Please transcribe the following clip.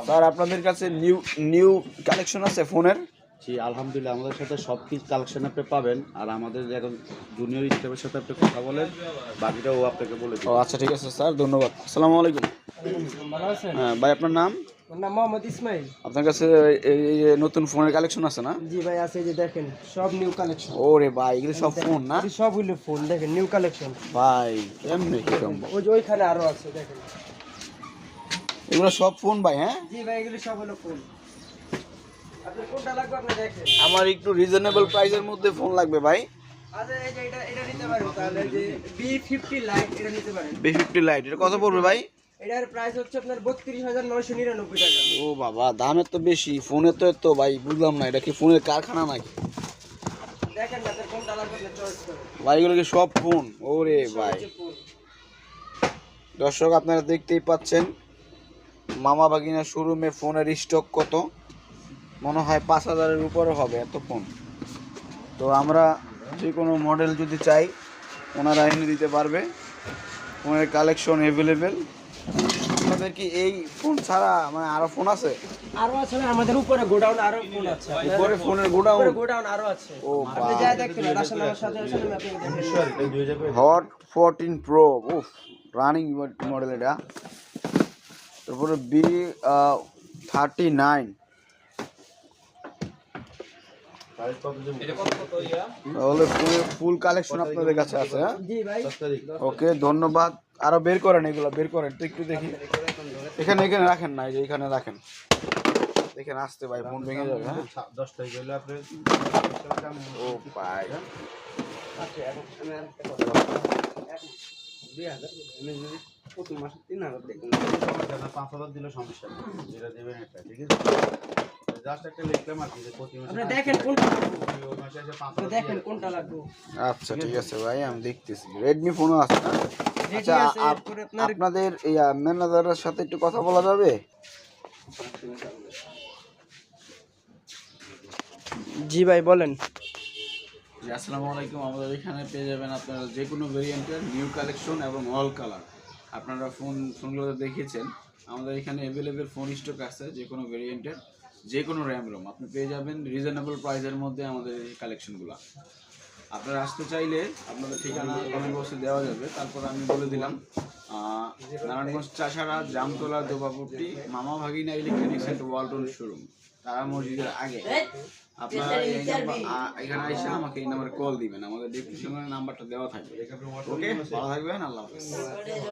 Sir আপনাদের কাছে new new collection আছে ফোনের? জি আলহামদুলিল্লাহ, আমাদের সাথে সব কিছু কালেকশন আপনি পাবেন। আর আমাদের এখন জুনিয়র স্টাফের সাথে আপনি কথা বলেন, বাকিটা ও আপনাকে বলে ও দেবে। আচ্ছা ঠিক আছে স্যার, ধন্যবাদ। আসসালামু আলাইকুম। ভালো আছেন? হ্যাঁ ভাই, আপনার নাম? আমার নাম মোহাম্মদ ইসমাইল। আপনার কাছে এই যে নতুন ফোনের কালেকশন আছে না? জি ভাই আছে, এই যে দেখেন সব নিউ কালেকশন। ওরে ভাই, এগুলো সব ফোন না সব হইলো ফোন, দেখেন নিউ কালেকশন। ভাই? কেমনে কি সম্ভব? ওই যে ওইখানে আরো আছে দেখেন। এগুলো সব ফোন ভাই? হ্যাঁ জি ভাই এগুলো সব হলো ফোন। আপনি কোনটা লাগবে আপনি দেখেন। আমার একটু রিজনেবল প্রাইসের মধ্যে ফোন লাগবে ভাই। আচ্ছা এই যে এটা নিতে পারেন, তাহলে যে B50 লাইট এটা নিতে পারেন। B50 লাইট এটা কত পড়বে ভাই? এটার প্রাইস হচ্ছে আপনার 32,999 টাকা। ও বাবা, দাম এত বেশি ফোনের তো এত ভাই, বুঝলাম না এটা কি ফোনের কারখানা নাকি? দেখেন না আপনার কোনটা লাগবে আপনি চয়েস করেন। ভাই এগুলো কি সব ফোন? ওরে ভাই, এই যে ফোন। দর্শক আপনারা দেখতেই পাচ্ছেন মামা ভাগিনা শোরুমে ফোনের স্টক কত, মনে হয় 5,000-এর উপরে হবে এত ফোন। তো আমরা যে কোনো মডেল যদি চাই ওনারা এনে দিতে পারবে। ফোনের কালেকশন অ্যাভেলেবেল। আপনাদের কি এই ফোন ছাড়া মানে আরো ফোন আছে? আরো আছে না, আমাদের উপরে গোডাউন আরো ফোন আছে। উপরে ফোনের গোডাউন? উপরে গোডাউন আরো আছে। ও আপনি যাই দেখতে পারেন, আসলে আমার সাথে আসলে আমি আপনাকে দেখাই। হট 14 প্রো, উফ রানিং মডেল এটা। তারপরে B39, তাহলে ফুল কালেকশন আপনাদের কাছে আছে? হ্যাঁ জি ভাই। ওকে, ধন্যবাদ। আরো বের করেন, এগুলো বের করেন তো একটু দেখি। এখানে এখানে রাখেন না, এই যে এখানে রাখেন। এখানে আসতে ভাই, ফোন ভেঙে যাবে। হ্যাঁ 10 তারিখ হলে আপনি ও ভাই, আচ্ছা এখন আমি আরেকটা কথা বলি। 2000 আমি যদি প্রতি মাসে 3000 দেখুন। 5,000 দিলে সমস্যা নেই, যেটা দেবেন একটা, ঠিক আছে? জাস্ট একটা লিখলাম আর কি, যে প্রতি মাসে আপনি দেখেন কোনটা ওই মাসে এসে আপনি 5,000 দেখেন কোনটা লাগবে। আচ্ছা ঠিক আছে ভাই, আমি দেখতেছি। রেডমি ফোনও আছে না? রেডি আচ্ছা, আছে। এরপরে আপনার আপনাদের এই ম্যানেজারের সাথে একটু কথা বলা যাবে? জি ভাই বলেন। জি আসসালামু আলাইকুম। আমাদের এখানে পেয়ে যাবেন আপনারা যে কোনো ভেরিয়েন্টের নিউ কালেকশন এবং অল কালার। আপনারা ফোনগুলো দেখেছেন, আমাদের এখানে অ্যাভেলেবেল ফোন স্টক আছে যে কোনো ভেরিয়েন্টের, যে কোনো র্যাম রোম আপনি পেয়ে যাবেন রিজনেবল প্রাইসের মধ্যে আমাদের এই কালেকশনগুলো। আপনারা আসতে চাইলে আপনাদের ঠিকানা কমেন্ট বক্সে দেওয়া যাবে, তারপর আমি বলে দিলাম। নারায়ণগঞ্জ চাষারা, জামতলা, দোবাপুরটি, মামা ভাগিনা ইলেকট্রনিক্স এন্ড ওয়ালটন শোরুম, তারা মসজিদের আগে। আপনারা এখানে এসে আমাকে এই নাম্বারে কল দিবেন, আমাদের ডিসক্রিপশনে নাম্বারটা দেওয়া থাকবে। ওকে, ভালো থাকবেন, আল্লাহ হাফেজ।